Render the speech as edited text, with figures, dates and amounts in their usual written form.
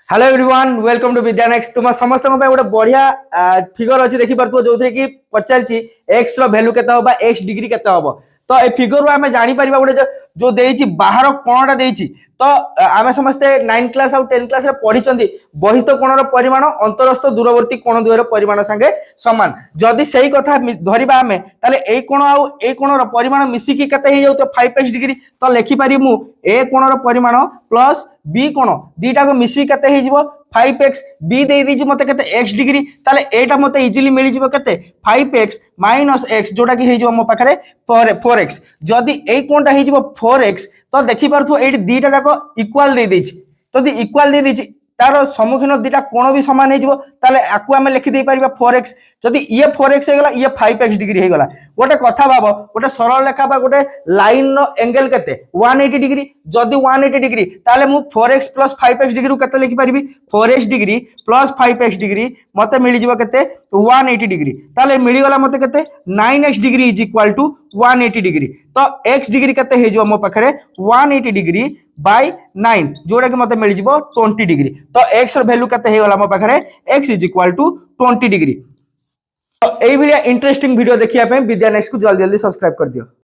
Hello everyone welcome to विद्यानेक्स तुम समस्त गोटे बढ़िया फिगर अच्छी देखी पार्थ जो थे कि पचार एक्स रैल्यू के एक्स डिग्री के तो ये फिगर आम जापर गोटे जो देती बाहर कोणटा देती तो आम समस्ते 9 क्लास और 10 क्लास पढ़ी बहिस्थ कोणर परिमाण अंतरस्थ दूरवर्ती कोण द्वयर परिमाण संगे समान जदि सही कथा धरिबा आमे ताले ए कोण आउ ए कोणर परिमाण मिसिकी केते हे जाउतो 5x डिग्री तो लिखि पारि मु ए कोणर परिमाण प्लस बी कोण दीटा को मिसिकी केते हे जिवो 5x b दे दी मते केते x डिग्री ताले एटा मते इजीली मिली जिवो केते 5x - x जोटा कि हे जिवो मो पाखरे 4x जदि ए कोणटा हे जिवो 4x तो देखि पारथु एठी दीटा जाको इक्वल दे देछि जदि इक्वल दे देछि तार सम्मुखीन दीटा कोण भी समान हे जिवो ताले आकु आमे लिखि दे परिबा 4x जदि ये 4x हे गला ये 5x डिग्री हे गला गोटे कथा भाबो गोटे सरल रेखा बा गोटे लाइन नो एंगल केते 180 डिग्री जदि 180 डिग्री ताले मु 4x + 5x डिग्री केते लिखि परिबी 4x डिग्री + 5x डिग्री मते मिली जिवो केते 180 डिग्री ताले मिली गला मते केते 9x डिग्री = 180 डिग्री तो x डिग्री केते हे जिवो मो पाखरे 180 डिग्री बाय 9 जोड़ा कि मते मिल जिवो 20 डिग्री तो x र वैल्यू केते हे गला मो पाखरे x = 20 डिग्री तो एई भिडियो इंटरेस्टिंग वीडियो देखिया पे विद्यानेक्स को जल्दी जल्दी सब्सक्राइब कर दियो।